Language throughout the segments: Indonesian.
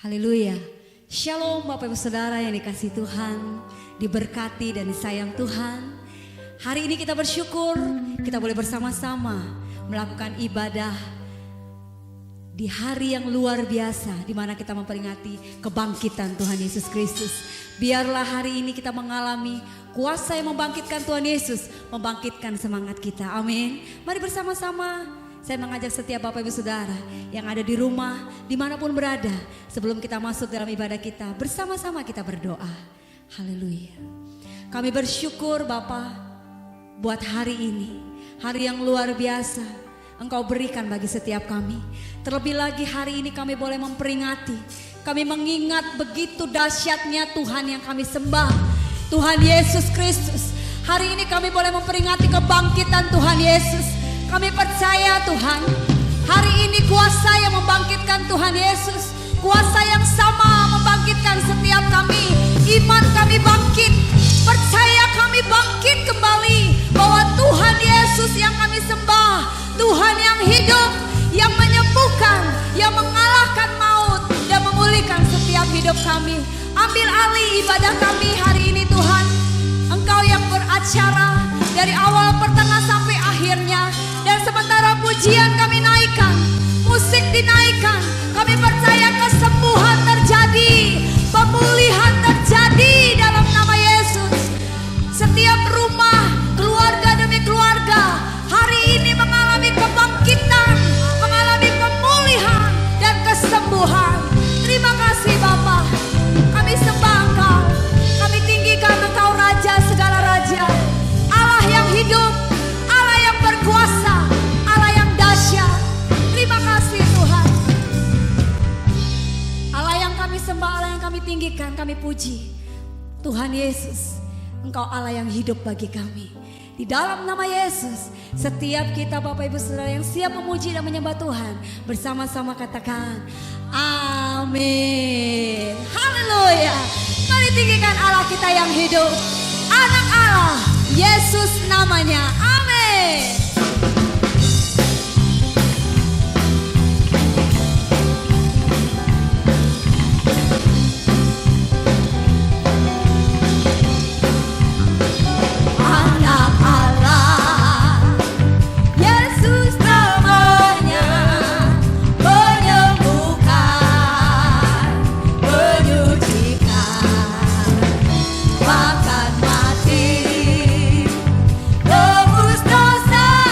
Haleluya. Shalom Bapak Ibu Saudara yang dikasihi Tuhan, diberkati dan disayang Tuhan. Hari ini kita bersyukur kita boleh bersama-sama melakukan ibadah di hari yang luar biasa, di mana kita memperingati kebangkitan Tuhan Yesus Kristus. Biarlah hari ini kita mengalami kuasa yang membangkitkan Tuhan Yesus, membangkitkan semangat kita. Amin. Mari bersama-sama. Saya mengajak setiap Bapak Ibu Saudara yang ada di rumah, dimanapun berada, sebelum kita masuk dalam ibadah kita, bersama-sama kita berdoa. Haleluya. Kami bersyukur Bapa buat hari ini, hari yang luar biasa Engkau berikan bagi setiap kami. Terlebih lagi hari ini kami boleh memperingati, kami mengingat begitu dahsyatnya Tuhan yang kami sembah, Tuhan Yesus Kristus. Hari ini kami boleh memperingati kebangkitan Tuhan Yesus. Kami percaya Tuhan, hari ini kuasa yang membangkitkan Tuhan Yesus, kuasa yang sama membangkitkan setiap kami. Iman kami bangkit, percaya kami bangkit kembali bahwa Tuhan Yesus yang kami sembah, Tuhan yang hidup, yang menyembuhkan, yang mengalahkan maut dan memulihkan setiap hidup kami. Ambil alih ibadah kami hari ini Tuhan. Engkau yang beracara dari awal pertengah sampai akhirnya. Dan sementara pujian kami naikkan, musik dinaikkan, kami percaya kesembuhan terjadi, pemulihan terjadi dalam nama Yesus. Setiap rumah, keluarga demi keluarga, hari ini mengalami kebangkitan, mengalami pemulihan dan kesembuhan. Terima kasih Bapa, kami sembah Engkau, kami tinggikan Engkau Raja segala Raja, Allah yang hidup, Allah yang berkuasa, Allah yang dahsyat. Terima kasih Tuhan, Allah yang kami sembah, Allah yang kami tinggikan, kami puji. Tuhan Yesus, Engkau Allah yang hidup bagi kami. Di dalam nama Yesus, setiap kita Bapak Ibu Saudara yang siap memuji dan menyembah Tuhan, bersama-sama katakan amin. Haleluya. Mari tinggikan Allah kita yang hidup, anak Allah, Yesus namanya. Amin. Tebus dosa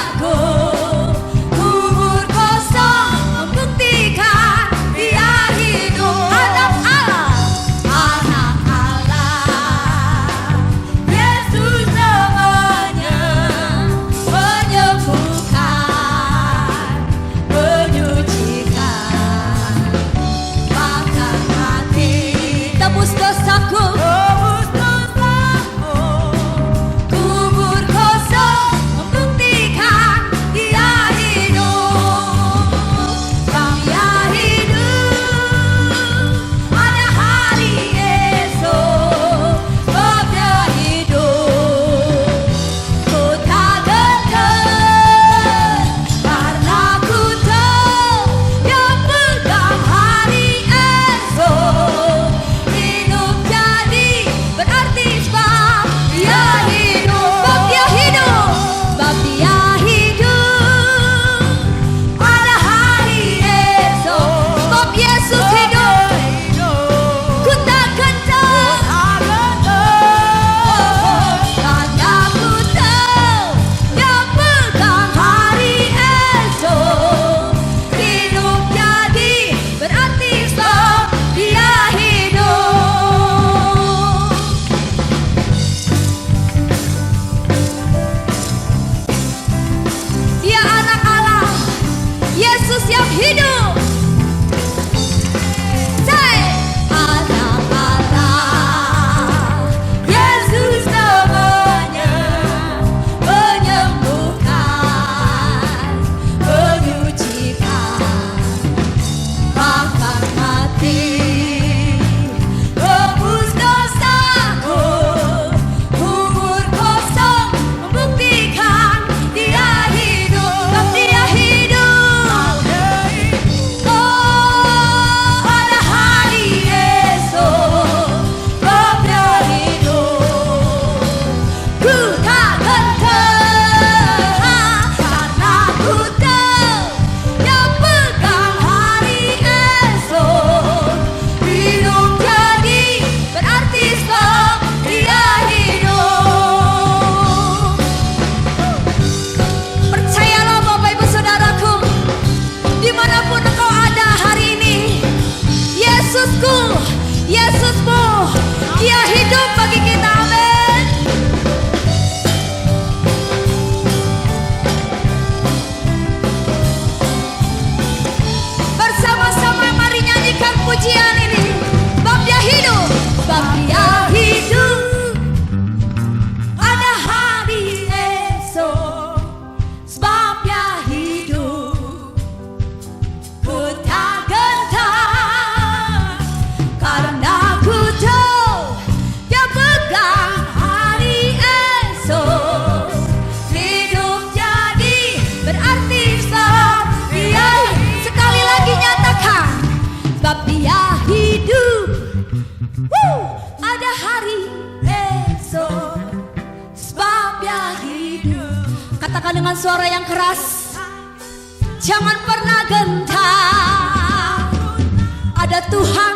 hari esok, sebabnya hidup. Katakan dengan suara yang keras, jangan pernah gentar. Ada Tuhan,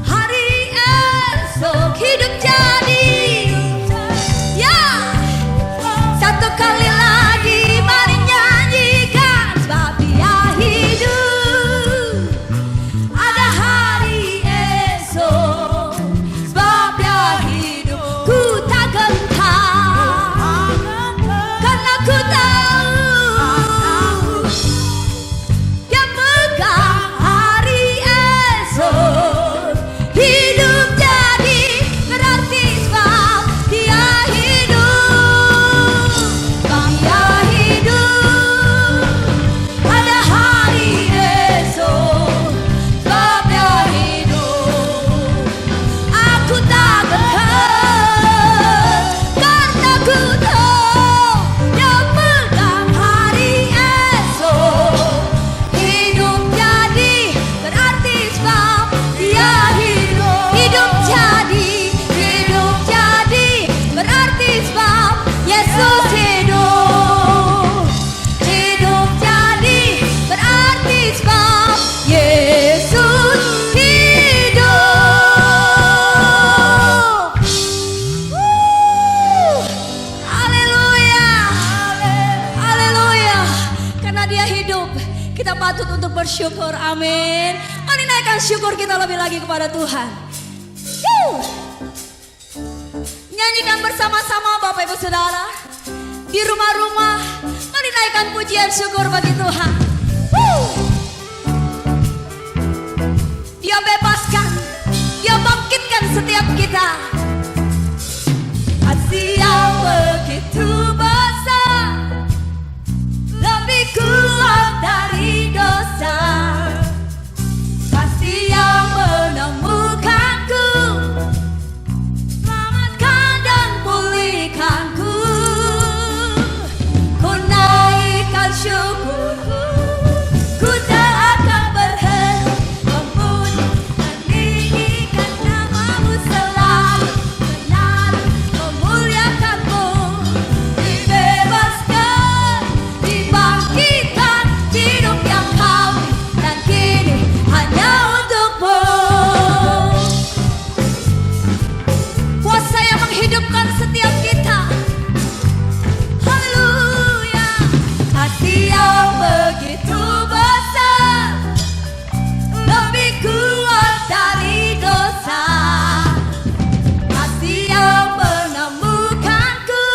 hari esok hidup jadi. Ya, satu kali lagi mari nyanyikan, sebab Dia hidup. Ada hari esok, sebab Dia hidup. Ku tak gentar, karena ku tahu Dia pegang hari esok. Hidup jadi berarti sebab Dia hidup. Sebab Dia hidup. Ada hari esok, sebab Dia hidup. Aku tak gentar, karena ku tahu Dia pegang hari esok. Hidup jadi berarti sebab Dia hidup. Hidup jadi berarti sebab Yesus hidup. Hidup jadi berarti sebab Yesus hidup. Haleluya, haleluya. Karena Dia hidup, kita patut untuk bersyukur. Amin. Mari naikkan syukur kita lebih lagi kepada Tuhan. Nyanyikan bersama-sama Bapak Ibu Saudara. Di rumah-rumah, mari naikkan pujian syukur bagi Tuhan. Dia bebaskan, Dia bangkitkan setiap kita. Kasih yang begitu besar, lebih kuat dari dosa. Kasih yang menemukanku, selamatkan dan pulihkanku. Ku naikkan syukurku, ku tak akan berhenti memuji, meninggikan nama-Mu selalu, selalu memuliakan-Mu. Dibebaskan, dibangkitkan, hidup yang Kau dan kini hanya untuk-Mu. Kuasa yang menghidupkan setiap kita. Haleluya. Kasih yang begitu besar, lebih kuat dari dosa. Kasih yang menemukanku,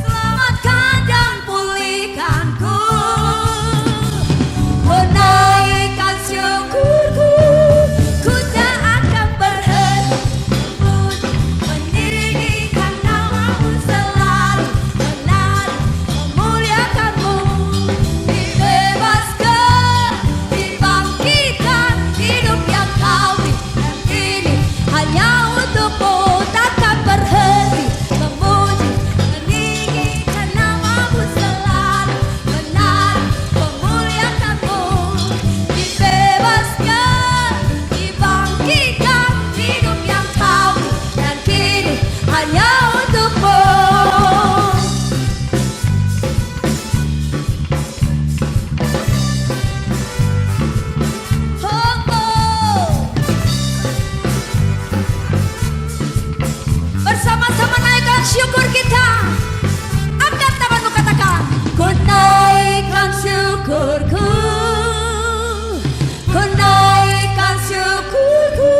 selamatkan dan pulihkanku. Menaikkan syukurku, ku tak akan berhenti memuji, meninggikan nama-Mu selalu, selalu memuliakan-Mu. Dibebaskan, dibangkitkan, hidup yang Kau dan kini hanya untuk-Mu. Takkan berhenti memuji, meninggikan nama-Mu selalu, selalu memuliakan-Mu. Dibebaskan, dibangkitkan, hidup yang Kau dan kini hanya untuk-Mu. Oh, oh. Bersama-sama naikkan syukur kita. Angkat tanganmu, katakan, ku naikkan syukurku, ku naikkan syukurku.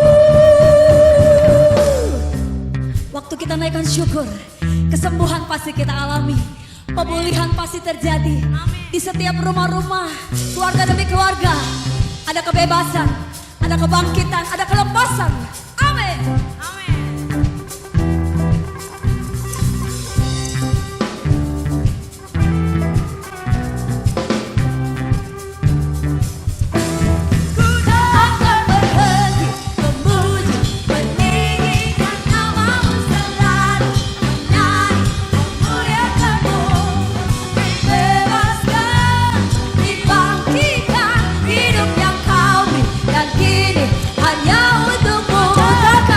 Waktu kita naikkan syukur, kesembuhan pasti kita alami, pemulihan pasti terjadi. Di setiap rumah-rumah, keluarga demi keluarga, ada kebebasan, ada kebangkitan, ada kelepasan. Amin. Ku tak akan berhenti memuji, meninggikan nama-Mu selalu, menyanyi, memuliakan-Mu. Dibebaskan, dibangkitkan, hidup yang Kau dan kini hanya untuk-Mu. Takkan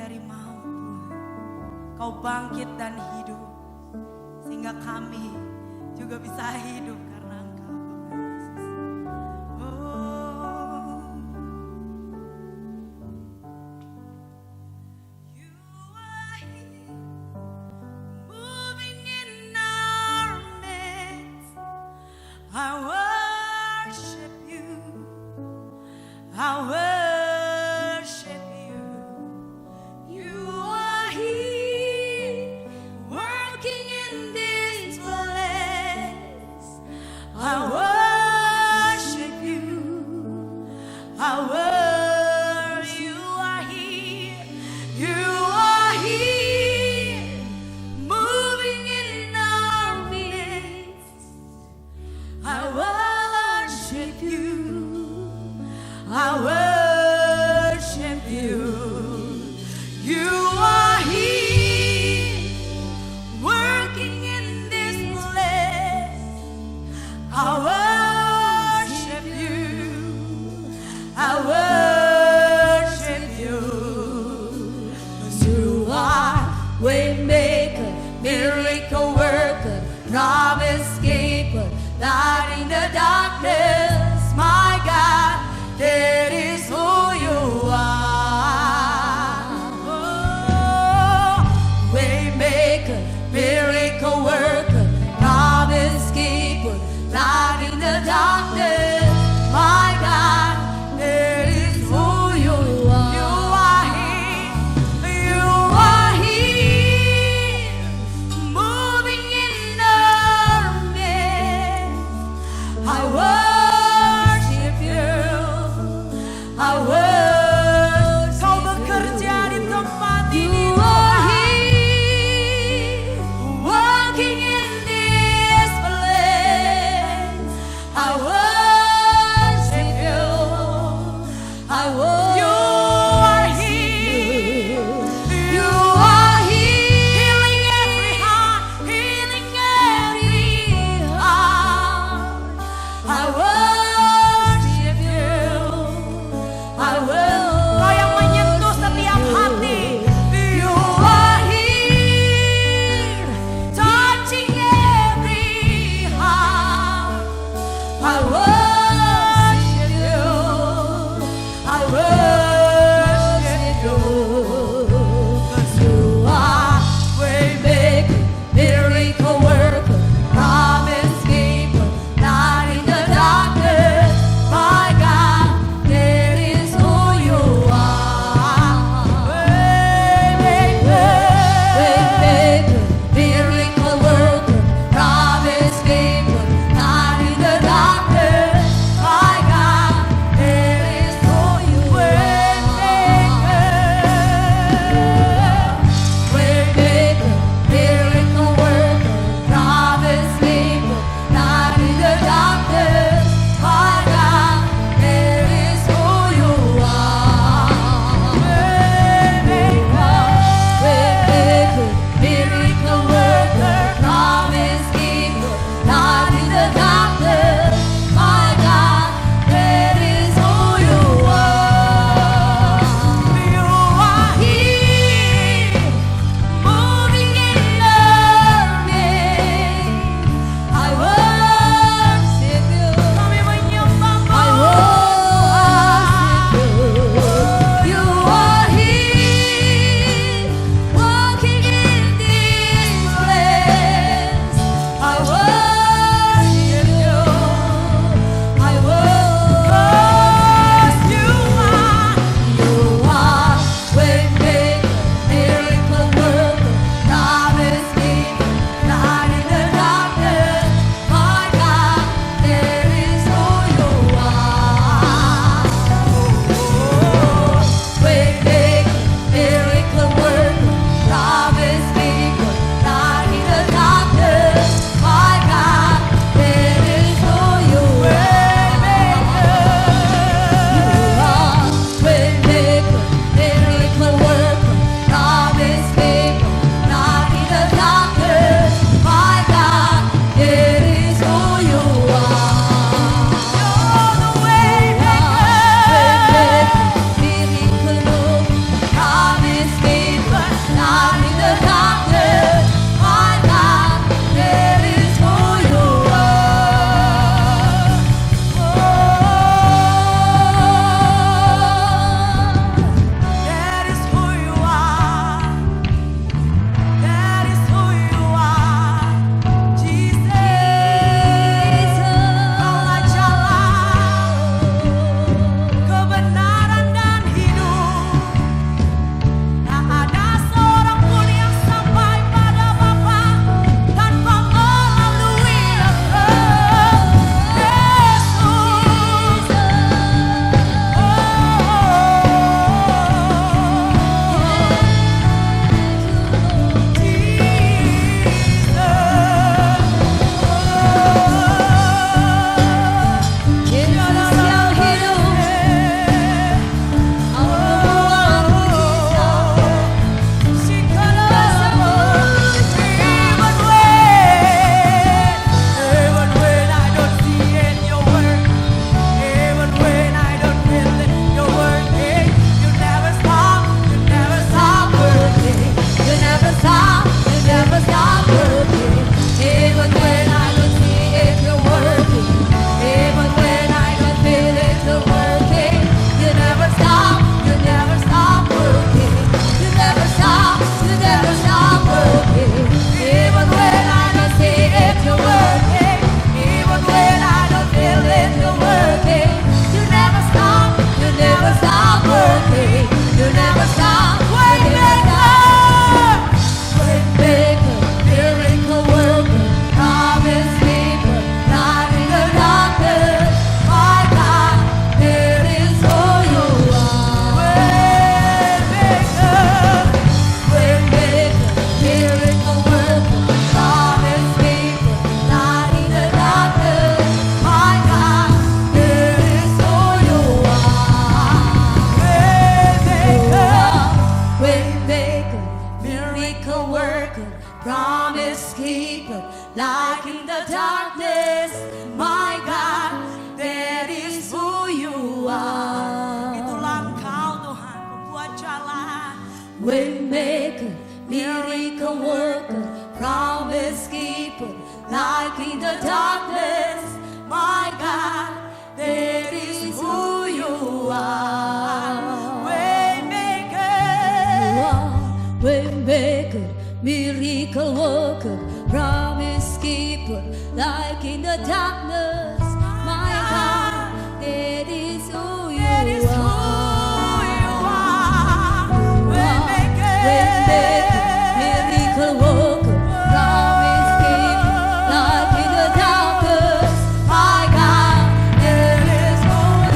dari maut Tuhan. Kau bangkit dan hidup, sehingga kami juga bisa hidup karena Engkau Tuhan Yesus. Oh, You are here, moving in our midst. I worship You, I worship You. You are here, working in this place. miracle worker, promise keeper, light in the darkness. My God, that is who you are. Itulah Engkau Tuhan, pembuat jalan. Waymaker, miracle worker, promise keeper, light in the darkness. My God, that is who you are. Waymaker, You are waymaker, miracle worker, promise keeper, light in the darkness. My God, that is who you that is who are. you are. Waymaker, miracle worker, promise keeper, light in the darkness. My God, that is who you are.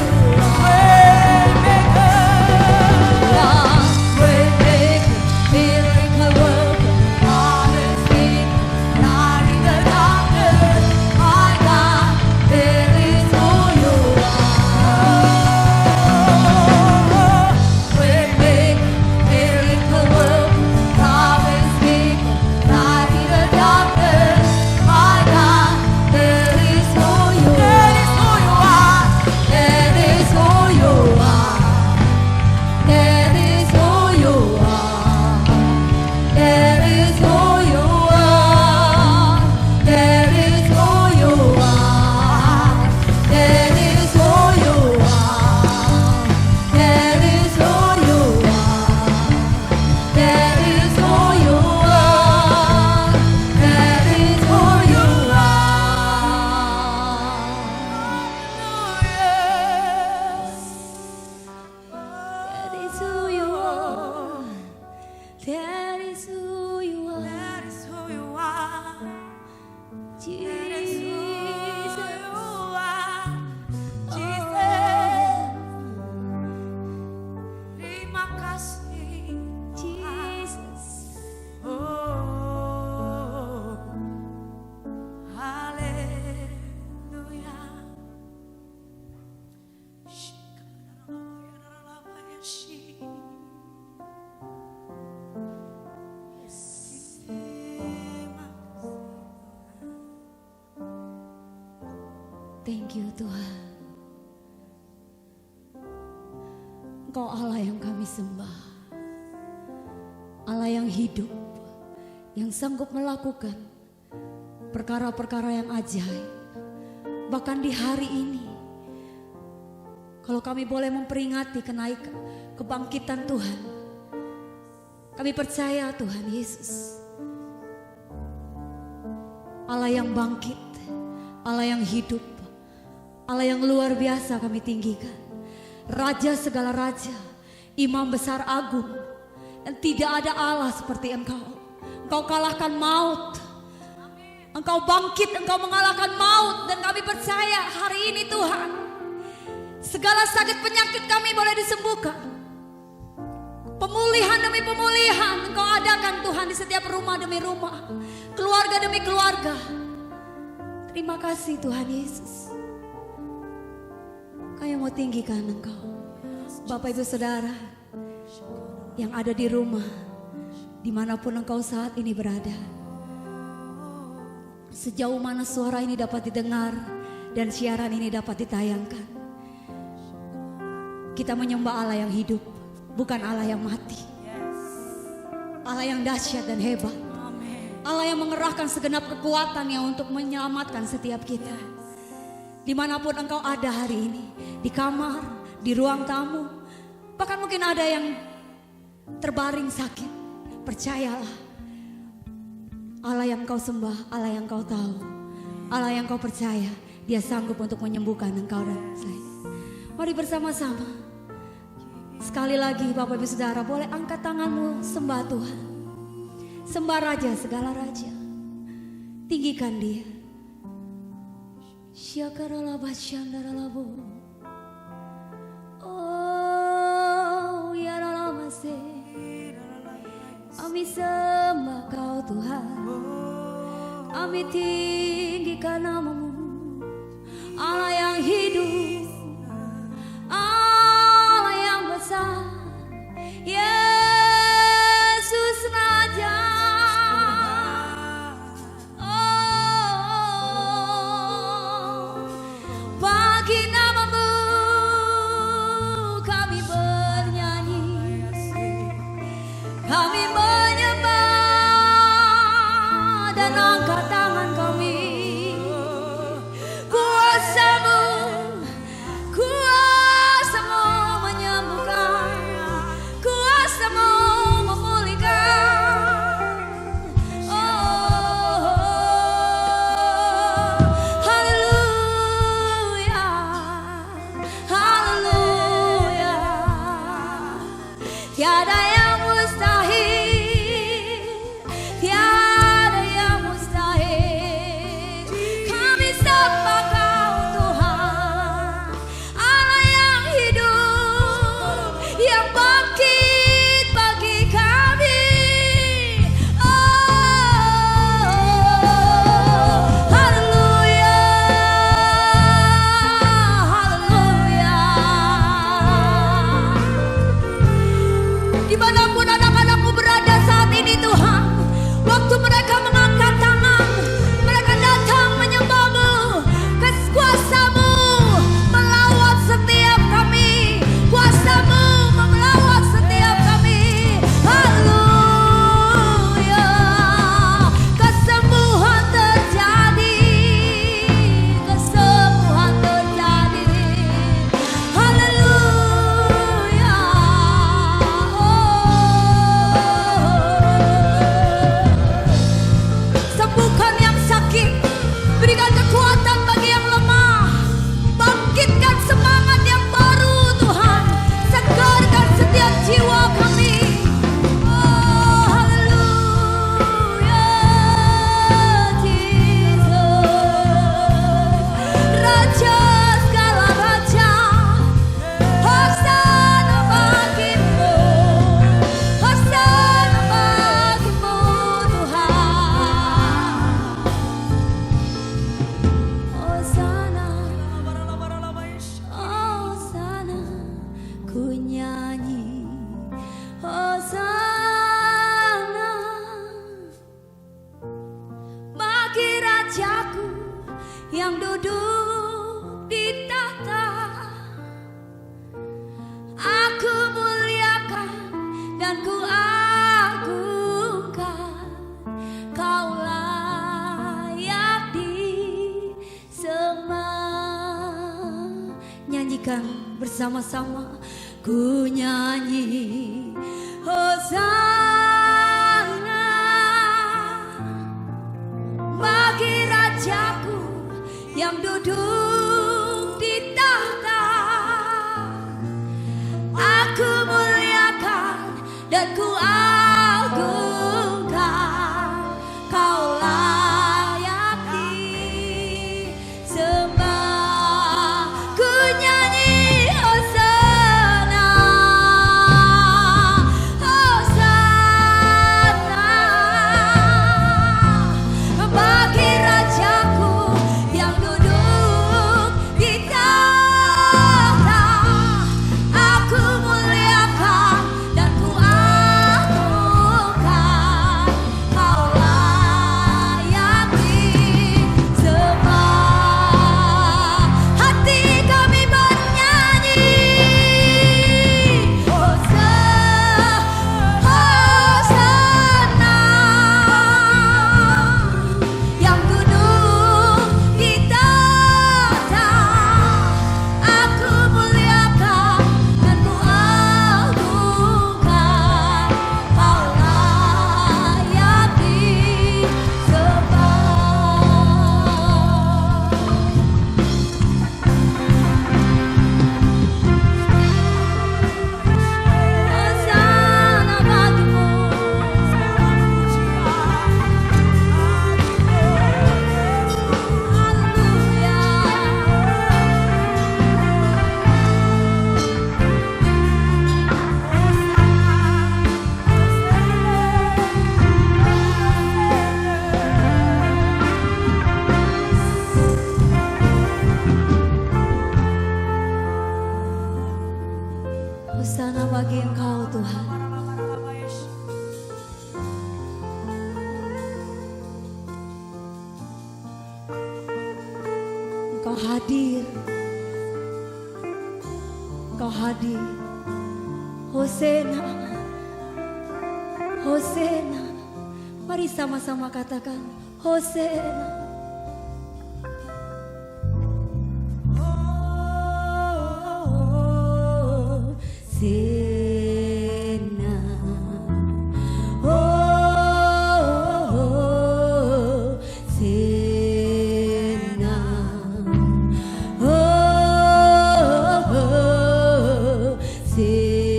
You are waymaker, miracle worker, promise keeper, light in the darkness. My God, that is who you are. Waymaker, miracle worker, promise keeper, light in the darkness. My God, that is who you are. That is who you are. That is who you are. That is who you are. That is who you are. That is who you are. That is who you are. That is who you are. That is who you are. That is who you are. That is who you are. That is who you are. That is who Jesus. you are. Jesus. Terima kasih. Jesus. Oh, haleluya. Thank you Tuhan. Engkau Allah yang kami sembah. Allah yang hidup, yang sanggup melakukan perkara-perkara yang ajaib. Bahkan di hari ini, kalau kami boleh memperingati kenaikan, kebangkitan Tuhan, kami percaya Tuhan Yesus, Allah yang bangkit, Allah yang hidup, Allah yang luar biasa kami tinggikan. Raja segala raja, Imam besar agung, dan tidak ada Allah seperti Engkau. Engkau kalahkan maut, Engkau bangkit, Engkau mengalahkan maut. Dan kami percaya hari ini Tuhan, segala sakit penyakit kami boleh disembuhkan. Pemulihan demi pemulihan Engkau adakan Tuhan di setiap rumah demi rumah, keluarga demi keluarga. Terima kasih Tuhan Yesus. Kami mau tinggikan Engkau, Bapak Ibu Saudara yang ada di rumah, dimanapun Engkau saat ini berada. Sejauh mana suara ini dapat didengar dan siaran ini dapat ditayangkan, kita menyembah Allah yang hidup, bukan Allah yang mati. Allah yang dahsyat dan hebat, Allah yang mengerahkan segenap kekuatannya untuk menyelamatkan setiap kita. Dimanapun engkau ada hari ini, di kamar, di ruang tamu, bahkan mungkin ada yang terbaring sakit, percayalah, Allah yang kau sembah, Allah yang kau tahu, Allah yang kau percaya, Dia sanggup untuk menyembuhkan engkau dan saya. Mari bersama-sama, sekali lagi Bapak Ibu Saudara, boleh angkat tanganmu sembah Tuhan, sembah Raja segala Raja, tinggikan Dia. Syakarala basyandaralabu. Oh ya lalama kami sembah Kau Tuhan, kami tinggikan namamu, Allah yang hidup, Allah yang besar, Yesus Raja. dan angkat tangan kami. Kuasamu, kuasamu menyembuhkan, kuasamu memulihkan. Oh, haleluya, haleluya. Tiada yang mustahil, tiada yang mustahil. Kami sembah Kau Tuhan, Allah yang hidup, yang bangkit bagi kami. Oh, haleluya, haleluya. Dimanapun anak-anakmu berada saat ini Tuhan, waktu mereka mengangkat tangan, mereka datang menyembah-Mu. Kuasa-Mu melawat setiap kami, kuasa-Mu melawat setiap kami. Haleluya, kesembuhan terjadi, kesembuhan terjadi. Haleluya. Sembuhkan yang sakit, berikan kekuatan bagi yang lemah, bangkitkan semangat yang baru Tuhan, segarkan setiap jiwa kami. Oh, haleluya, Jesus, Raja segala raja, Hosana bagimu, Hosana bagimu Tuhan. Hosana, Hosana, ku nyanyi Hosana bagi Rajaku yang duduk di tahta. Aku muliakan dan ku agungkan, Kau layak disembah. Nyanyikan bersama-sama, ku nyanyi Hosana bagi Rajaku yang duduk di tahta. Aku muliakan dan ku agungkan, Kau layak disembah. Ku nyanyi Hosana, Hosana bagi Rajaku yang duduk di tahta. Aku muliakan dan ku agungkan, Kau layak disembah. Hati kami bernyanyi Hosana yang duduk di tahta. Aku muliakan dan ku agungkan, Kau layak disembah. Hosana bagimu, Hosana bagi Engkau Tuhan. Engkau hadir, Engkau hadir. Hosana, Hosana. Mari sama-sama katakan Hosanna. Hosanna.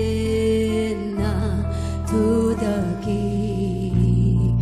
Hosanna to the King.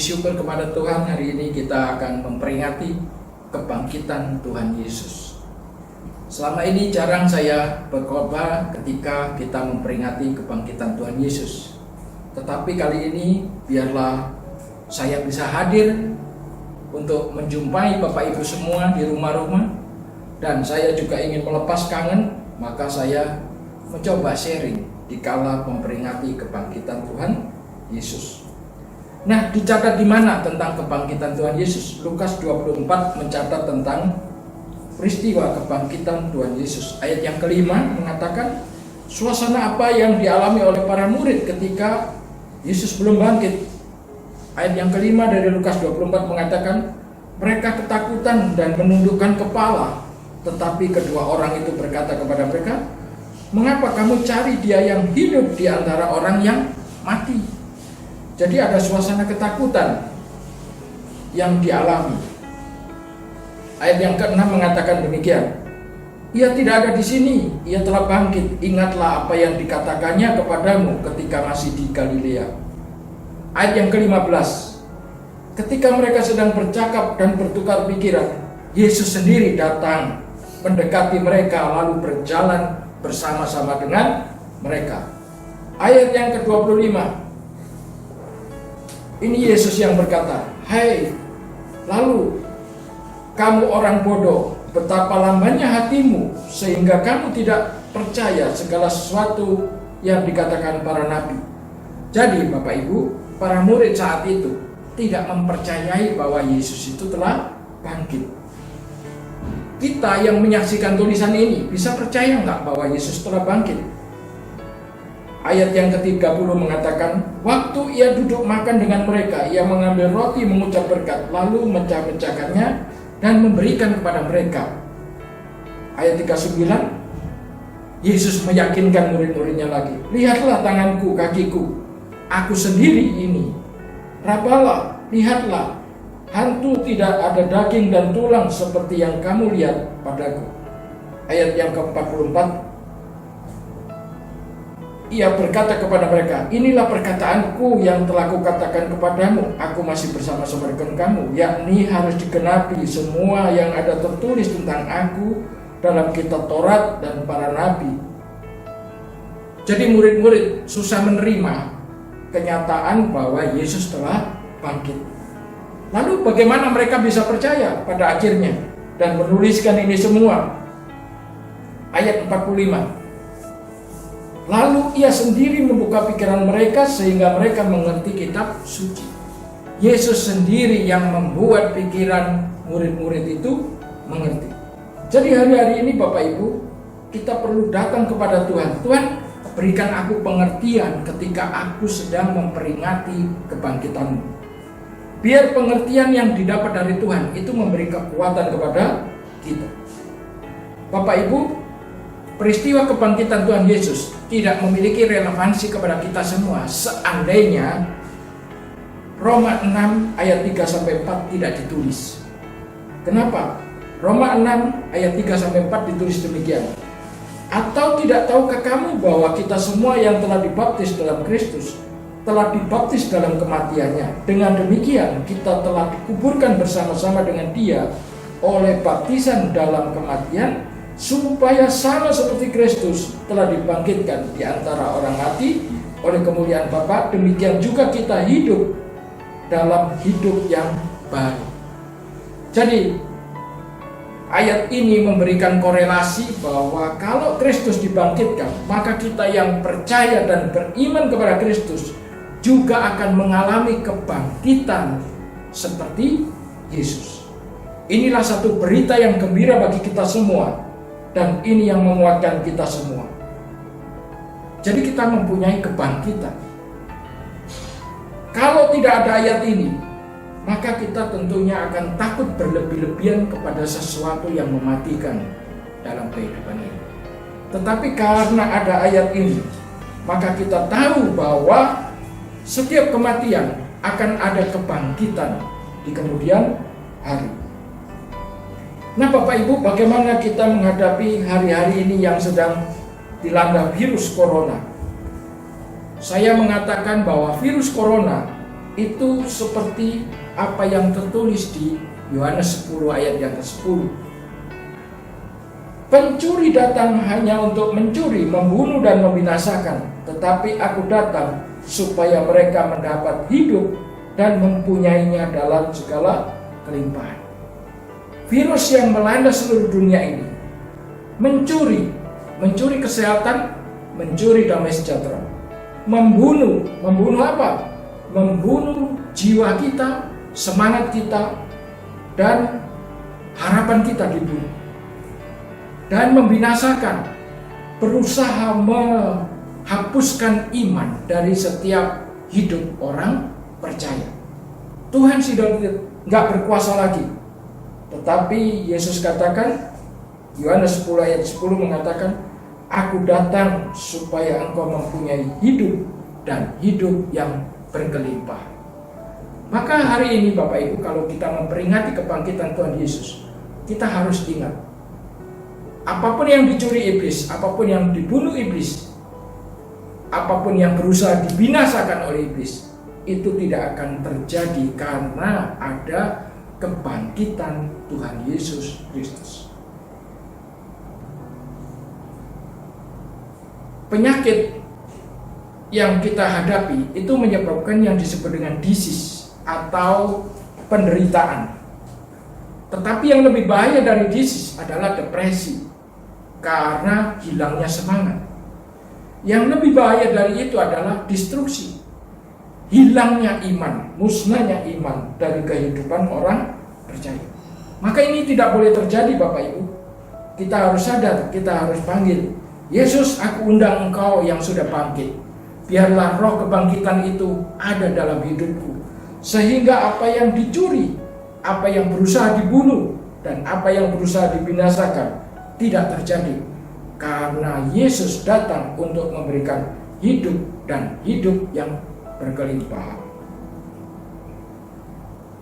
syukur kepada Tuhan, hari ini kita akan memperingati kebangkitan Tuhan Yesus. Selama ini jarang saya berkhotbah ketika kita memperingati kebangkitan Tuhan Yesus. Tetapi kali ini biarlah saya bisa hadir untuk menjumpai Bapak Ibu semua di rumah-rumah. Dan saya juga ingin melepas kangen, maka saya mencoba sharing di kala memperingati kebangkitan Tuhan Yesus. Nah, dicatat di mana tentang kebangkitan Tuhan Yesus? Lukas 24 mencatat tentang peristiwa kebangkitan Tuhan Yesus. Ayat yang kelima mengatakan suasana apa yang dialami oleh para murid ketika Yesus belum bangkit. Ayat yang kelima dari Lukas 24 mengatakan mereka ketakutan dan menundukkan kepala. Tetapi kedua orang itu berkata kepada mereka, mengapa kamu cari dia yang hidup di antara orang yang mati? Jadi ada suasana ketakutan yang dialami. Ayat yang ke-6 mengatakan demikian. Ia tidak ada di sini, ia telah bangkit. Ingatlah apa yang dikatakannya kepadamu ketika masih di Galilea. Ayat yang ke-15. Ketika mereka sedang bercakap dan bertukar pikiran, Yesus sendiri datang mendekati mereka lalu berjalan bersama-sama dengan mereka. Ayat yang ke-25. Ini Yesus yang berkata, "Hai, lalu kamu orang bodoh, betapa lambannya hatimu sehingga kamu tidak percaya segala sesuatu yang dikatakan para nabi." Jadi Bapak Ibu, para murid saat itu tidak mempercayai bahwa Yesus itu telah bangkit. Kita yang menyaksikan tulisan ini bisa percaya nggak bahwa Yesus telah bangkit? Ayat yang ke-30 mengatakan, waktu ia duduk makan dengan mereka, ia mengambil roti, mengucap berkat, lalu memecah-mecahkannya dan memberikan kepada mereka. Ayat 39, Yesus meyakinkan murid-muridnya lagi, lihatlah tanganku, kakiku, aku sendiri ini. Rabalah, lihatlah, hantu tidak ada daging dan tulang seperti yang kamu lihat padaku. Ayat yang ke-44, ia berkata kepada mereka, inilah perkataanku yang telah kukatakan kepadamu, aku masih bersama-sama dengan kamu, yakni harus digenapi semua yang ada tertulis tentang aku dalam kitab Taurat dan para nabi. Jadi murid-murid susah menerima kenyataan bahwa Yesus telah bangkit. Lalu bagaimana mereka bisa percaya pada akhirnya dan menuliskan ini semua? Ayat 45. Lalu ia sendiri membuka pikiran mereka sehingga mereka mengerti kitab suci. Yesus sendiri yang membuat pikiran murid-murid itu mengerti. Jadi hari-hari ini Bapak Ibu, kita perlu datang kepada Tuhan. Tuhan, berikan aku pengertian ketika aku sedang memperingati kebangkitan-Mu. Biar pengertian yang didapat dari Tuhan itu memberi kekuatan kepada kita. Bapak Ibu, peristiwa kebangkitan Tuhan Yesus tidak memiliki relevansi kepada kita semua seandainya Roma 6 ayat 3-4 tidak ditulis. Kenapa? Roma 6 ayat 3-4 ditulis demikian. Atau tidak tahukah kamu bahwa kita semua yang telah dibaptis dalam Kristus telah dibaptis dalam kematiannya. Dengan demikian kita telah dikuburkan bersama-sama dengan Dia oleh baptisan dalam kematian, supaya sama seperti Kristus telah dibangkitkan di antara orang mati oleh kemuliaan Bapa, demikian juga kita hidup dalam hidup yang baru. Jadi ayat ini memberikan korelasi bahwa kalau Kristus dibangkitkan, maka kita yang percaya dan beriman kepada Kristus juga akan mengalami kebangkitan seperti Yesus. Inilah satu berita yang gembira bagi kita semua. Dan ini yang menguatkan kita semua. Jadi kita mempunyai kebangkitan. Kalau tidak ada ayat ini, maka kita tentunya akan takut berlebih-lebihan kepada sesuatu yang mematikan dalam kehidupan ini. Tetapi karena ada ayat ini, maka kita tahu bahwa setiap kematian akan ada kebangkitan di kemudian hari. Nah Bapak Ibu, bagaimana kita menghadapi hari-hari ini yang sedang dilanda virus corona? Saya mengatakan bahwa virus corona itu seperti apa yang tertulis di Yohanes 10 ayat yang ke-10. Pencuri datang hanya untuk mencuri, membunuh dan membinasakan, tetapi aku datang supaya mereka mendapat hidup dan mempunyainya dalam segala kelimpahan. Virus yang melanda seluruh dunia ini mencuri kesehatan, mencuri damai sejahtera, membunuh apa? Membunuh jiwa kita, semangat kita, dan harapan kita dibunuh. Dan membinasakan, berusaha menghapuskan iman dari setiap hidup orang percaya. Tuhan sudah nggak berkuasa lagi. Tetapi Yesus katakan, Yohanes 10 ayat 10 mengatakan, aku datang supaya engkau mempunyai hidup dan hidup yang berkelimpah. Maka hari ini Bapak Ibu, kalau kita memperingati kebangkitan Tuhan Yesus, kita harus ingat, apapun yang dicuri iblis, apapun yang dibunuh iblis, apapun yang berusaha dibinasakan oleh iblis, itu tidak akan terjadi karena ada kebangkitan Tuhan Yesus Kristus. Penyakit yang kita hadapi itu menyebabkan yang disebut dengan disease atau penderitaan. Tetapi yang lebih bahaya dari disease adalah depresi karena hilangnya semangat. Yang lebih bahaya dari itu adalah destruksi, hilangnya iman, musnahnya iman dari kehidupan orang percaya. Maka ini tidak boleh terjadi Bapak Ibu. Kita harus sadar, kita harus panggil, Yesus, aku undang engkau yang sudah bangkit. Biarlah roh kebangkitan itu ada dalam hidupku. Sehingga apa yang dicuri, apa yang berusaha dibunuh, dan apa yang berusaha dibinasakan tidak terjadi. Karena Yesus datang untuk memberikan hidup dan hidup yang berkelimpahan.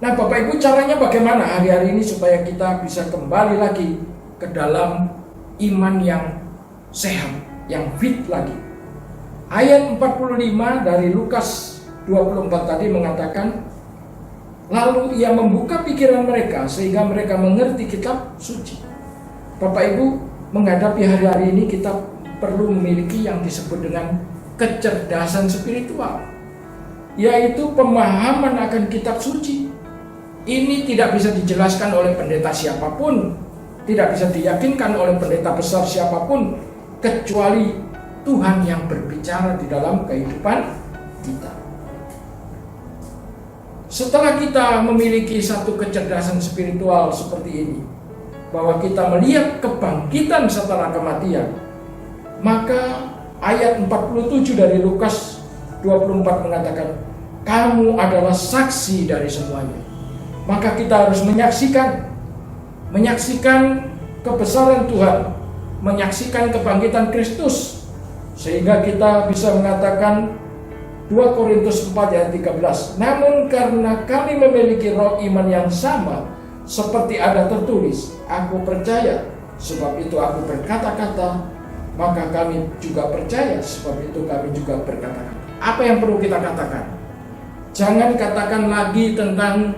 Nah Bapak Ibu, caranya bagaimana hari-hari ini supaya kita bisa kembali lagi ke dalam iman yang sehat, yang fit lagi. Ayat 45 dari Lukas 24 tadi mengatakan, lalu ia membuka pikiran mereka sehingga mereka mengerti kitab suci. Bapak Ibu, menghadapi hari-hari ini kita perlu memiliki yang disebut dengan kecerdasan spiritual, yaitu pemahaman akan kitab suci. Ini tidak bisa dijelaskan oleh pendeta siapapun, tidak bisa diyakinkan oleh pendeta besar siapapun, kecuali Tuhan yang berbicara di dalam kehidupan kita. Setelah kita memiliki satu kecerdasan spiritual seperti ini, bahwa kita melihat kebangkitan setelah kematian, maka ayat 47 dari Lukas 24 mengatakan, kamu adalah saksi dari semuanya. Maka kita harus menyaksikan kebesaran Tuhan, menyaksikan kebangkitan Kristus, sehingga kita bisa mengatakan 2 Korintus 4 ayat 13, namun karena kami memiliki roh iman yang sama, seperti ada tertulis, aku percaya, sebab itu aku berkata-kata, maka kami juga percaya, sebab itu kami juga berkata-kata. Apa yang perlu kita katakan? Jangan katakan lagi tentang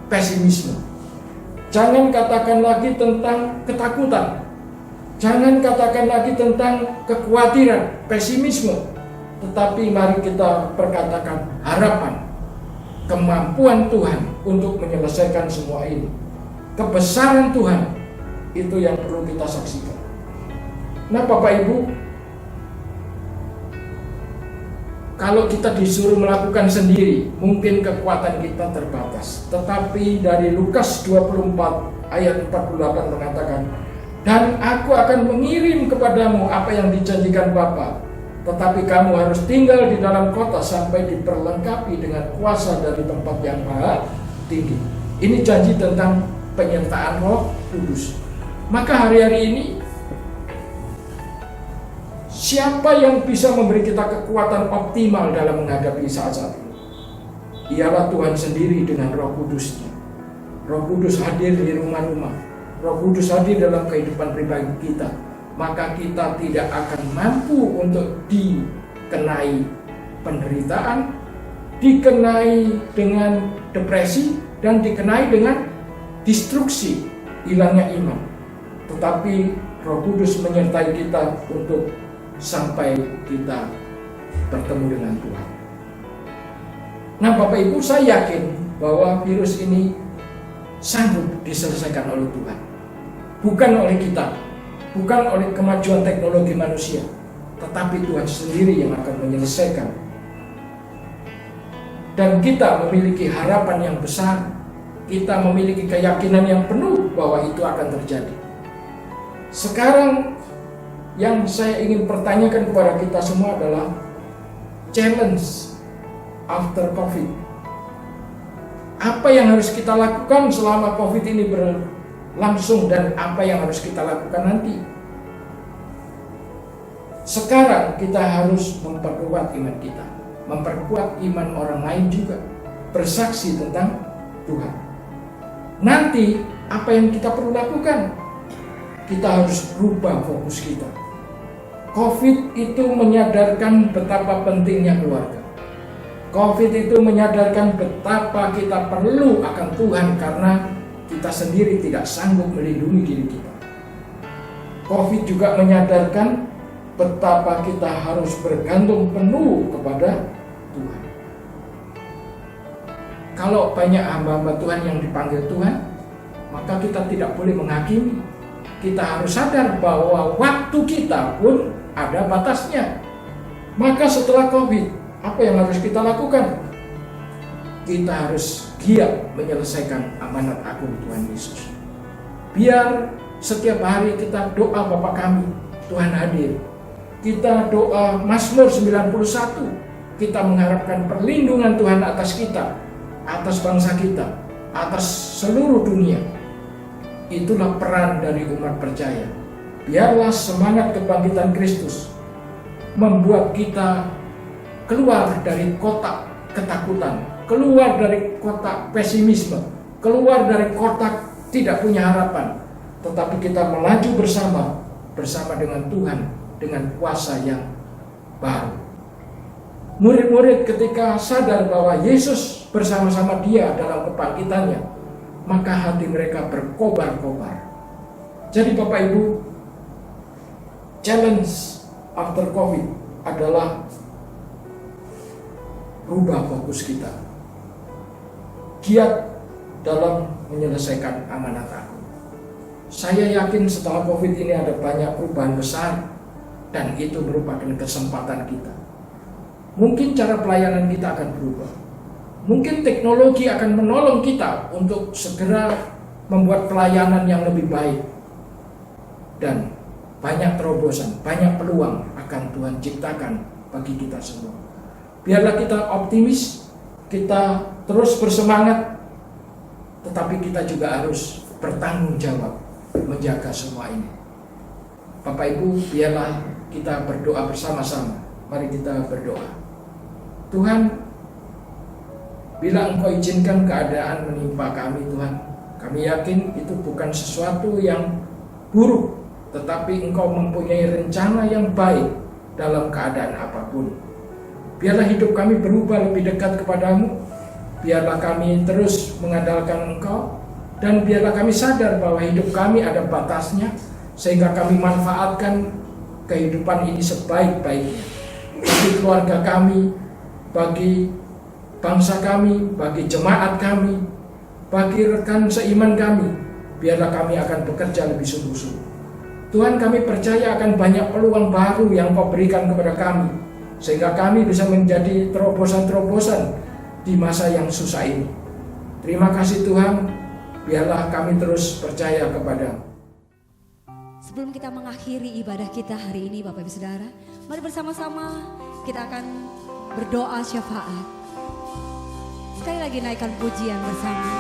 pesimisme, jangan katakan lagi tentang ketakutan, jangan katakan lagi tentang kekhawatiran, pesimisme, tetapi mari kita perkatakan harapan, kemampuan Tuhan untuk menyelesaikan semua ini, kebesaran Tuhan, itu yang perlu kita saksikan. Nah Bapak Ibu, kalau kita disuruh melakukan sendiri, mungkin kekuatan kita terbatas. Tetapi dari Lukas 24 ayat 48 mengatakan, dan aku akan mengirim kepadamu apa yang dijanjikan Bapa, tetapi kamu harus tinggal di dalam kota sampai diperlengkapi dengan kuasa dari tempat yang maha tinggi. Ini janji tentang penyertaan Roh Kudus. Maka hari-hari ini, siapa yang bisa memberi kita kekuatan optimal dalam menghadapi saat-saat ini? Ialah Tuhan sendiri dengan Roh Kudusnya. Roh Kudus hadir di rumah-rumah, Roh Kudus hadir dalam kehidupan pribadi kita. Maka kita tidak akan mampu untuk dikenai penderitaan, dikenai dengan depresi dan dikenai dengan destruksi, hilangnya iman. Tetapi Roh Kudus menyertai kita untuk sampai kita bertemu dengan Tuhan. Nah, Bapak Ibu, saya yakin bahwa virus ini sanggup diselesaikan oleh Tuhan. Bukan oleh kita, bukan oleh kemajuan teknologi manusia, tetapi Tuhan sendiri yang akan menyelesaikan. Dan kita memiliki harapan yang besar, kita memiliki keyakinan yang penuh bahwa itu akan terjadi. Sekarang yang saya ingin pertanyakan kepada kita semua adalah challenge after COVID. Apa yang harus kita lakukan selama COVID ini berlangsung dan apa yang harus kita lakukan nanti? Sekarang kita harus memperkuat iman kita, memperkuat iman orang lain juga, bersaksi tentang Tuhan. Nanti apa yang kita perlu lakukan? Kita harus rubah fokus kita. COVID itu menyadarkan betapa pentingnya keluarga. COVID itu menyadarkan betapa kita perlu akan Tuhan karena kita sendiri tidak sanggup melindungi diri kita. COVID juga menyadarkan betapa kita harus bergantung penuh kepada Tuhan. Kalau banyak hamba-hamba Tuhan yang dipanggil Tuhan, maka kita tidak boleh menghakimi. Kita harus sadar bahwa waktu kita pun ada batasnya. Maka setelah COVID, apa yang harus kita lakukan? Kita harus giat menyelesaikan amanat agung Tuhan Yesus. Biar setiap hari kita doa Bapa kami, Tuhan hadir. Kita doa Mazmur 91, kita mengharapkan perlindungan Tuhan atas kita, atas bangsa kita, atas seluruh dunia. Itulah peran dari umat percaya. Biarlah semangat kebangkitan Kristus membuat kita keluar dari kotak ketakutan, keluar dari kotak pesimisme, keluar dari kotak tidak punya harapan, tetapi kita melaju bersama dengan Tuhan, dengan kuasa yang baru. Murid-murid ketika sadar bahwa Yesus bersama-sama dia dalam kebangkitannya, maka hati mereka berkobar-kobar. Jadi Bapak Ibu, challenge after COVID adalah rubah fokus kita, giat dalam menyelesaikan amanat agung. Saya yakin setelah COVID ini ada banyak perubahan besar dan itu merupakan kesempatan kita. Mungkin cara pelayanan kita akan berubah. Mungkin teknologi akan menolong kita untuk segera membuat pelayanan yang lebih baik. Dan banyak terobosan, banyak peluang akan Tuhan ciptakan bagi kita semua. Biarlah kita optimis, kita terus bersemangat, tetapi kita juga harus bertanggung jawab menjaga semua ini. Bapak Ibu, biarlah kita berdoa bersama-sama. Mari kita berdoa. Tuhan, bila Engkau izinkan keadaan menimpa kami Tuhan, kami yakin itu bukan sesuatu yang buruk, tetapi Engkau mempunyai rencana yang baik dalam keadaan apapun. Biarlah hidup kami berubah lebih dekat kepadamu, biarlah kami terus mengandalkan Engkau, dan biarlah kami sadar bahwa hidup kami ada batasnya, sehingga kami manfaatkan kehidupan ini sebaik-baiknya. Bagi keluarga kami, bagi bangsa kami, bagi jemaat kami, bagi rekan seiman kami, biarlah kami akan bekerja lebih sungguh-sungguh. Tuhan, kami percaya akan banyak peluang baru yang Kau berikan kepada kami, sehingga kami bisa menjadi terobosan-terobosan di masa yang susah ini. Terima kasih Tuhan, biarlah kami terus percaya kepada-Mu. Sebelum kita mengakhiri ibadah kita hari ini Bapak Ibu Saudara, mari bersama-sama kita akan berdoa syafaat. Sekali lagi naikkan pujian bersama.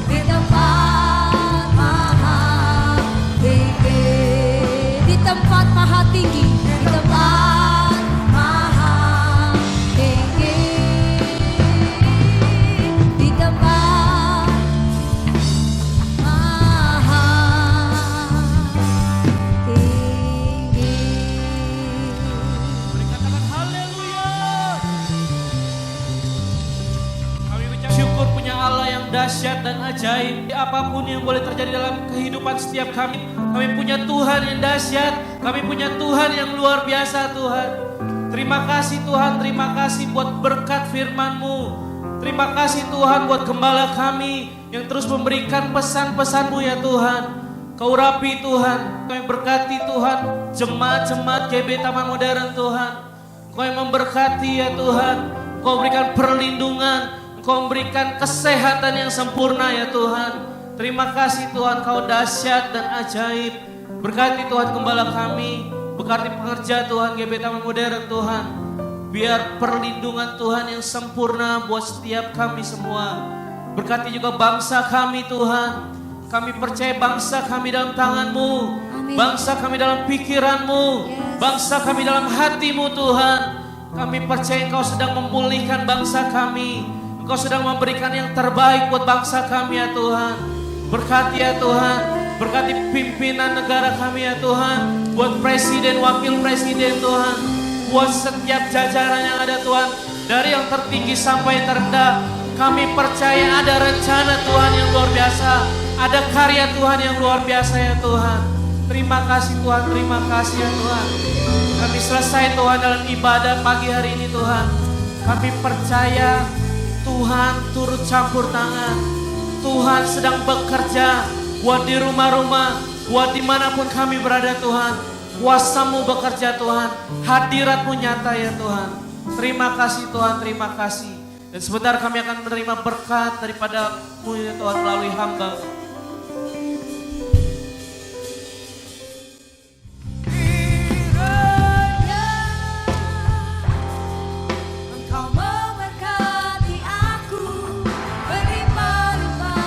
Di tempat maha tinggi. dahsyat dan ajaib. Apapun yang boleh terjadi dalam kehidupan setiap kami punya Tuhan yang dahsyat, kami punya Tuhan yang luar biasa Tuhan. Terima kasih Tuhan, terima kasih buat berkat firman-Mu. Terima kasih Tuhan buat gembala kami yang terus memberikan pesan-pesan-Mu ya Tuhan. Kau rapi Tuhan, kami berkati Tuhan jemaat-jemaat GB Taman Modern Tuhan. Kau yang memberkati ya Tuhan, Kau berikan perlindungan, Kau memberikan kesehatan yang sempurna ya Tuhan. Terima kasih Tuhan, Kau dahsyat dan ajaib. Berkati Tuhan gembala kami, berkati pengerja Tuhan GB Taman Modern Tuhan. Biar perlindungan Tuhan yang sempurna buat setiap kami semua. Berkati juga bangsa kami Tuhan. Kami percaya bangsa kami dalam tangan-Mu. Amin. Bangsa kami dalam pikiran-Mu. Yes. Bangsa kami dalam hati-Mu Tuhan. Kami percaya Engkau sedang memulihkan bangsa kami. Engkau sedang memberikan yang terbaik buat bangsa kami ya Tuhan. Berkati ya Tuhan. Berkati pimpinan negara kami ya Tuhan. Buat presiden, wakil presiden Tuhan. Buat setiap jajaran yang ada Tuhan. Dari yang tertinggi sampai yang terendah. Kami percaya ada rencana Tuhan yang luar biasa. Ada karya Tuhan yang luar biasa ya Tuhan. Terima kasih Tuhan, terima kasih ya Tuhan. Kami selesai Tuhan dalam ibadah pagi hari ini Tuhan. Kami percaya Tuhan turut campur tangan. Tuhan sedang bekerja buat di rumah-rumah, buat dimanapun kami berada Tuhan. Kuasa-Mu bekerja Tuhan, hadirat-Mu nyata ya Tuhan. Terima kasih Tuhan, terima kasih. Dan sebentar kami akan menerima berkat daripada-Mu ya Tuhan melalui hamba. Engkau memberkati aku berlimpah-limpah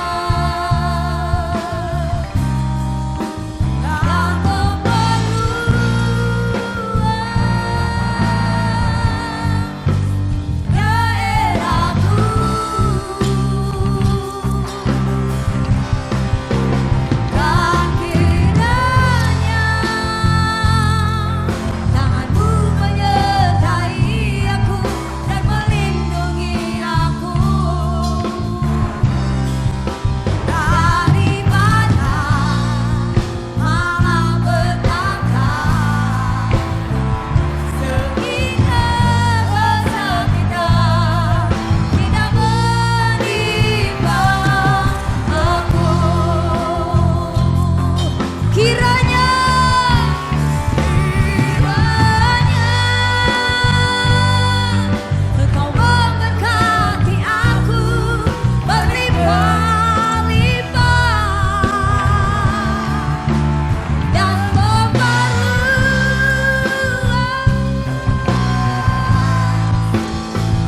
dan memenuhi daerahku. Dan kiranya tangan-Mu menyertai aku dan melindungi aku daripada malapetaka, sehingga kesakitan tidak menimpa aku. Kiranya Engkau memberkati aku berlimpah-limpah dan memperluas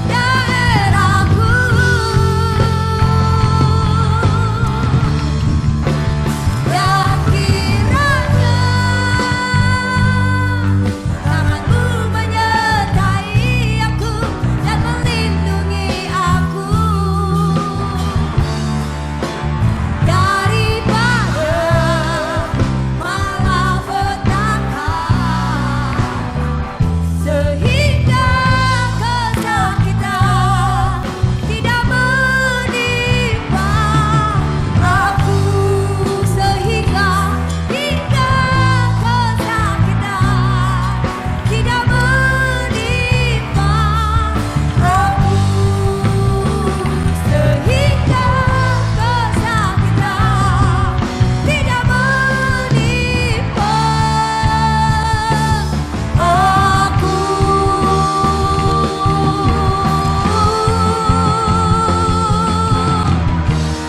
daerahku. Dan kiranya tangan-Mu menyertai aku dan melindungi aku daripada malapetaka, sehingga kesakitan tidak menimpa aku, sehingga kesakitan tidak menimpa aku, sehingga kesakitan tidak menimpa aku.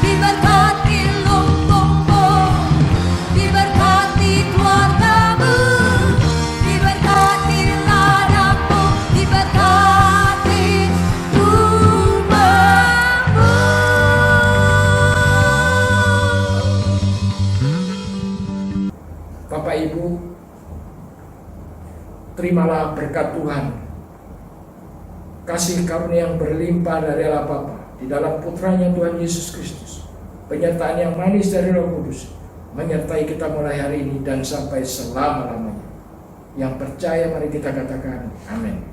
Diberkati lumbungmu, diberkati keluargamu, diberkati ladangmu, diberkati rumahmu. Bapak Ibu, terimalah berkat Tuhan. Kasih karunia yang berlimpah dari Allah Bapa di dalam Putranya Tuhan Yesus Kristus. Penyertaan yang manis dari Roh Kudus menyertai kita mulai hari ini dan sampai selama-lamanya. Yang percaya mari kita katakan amin.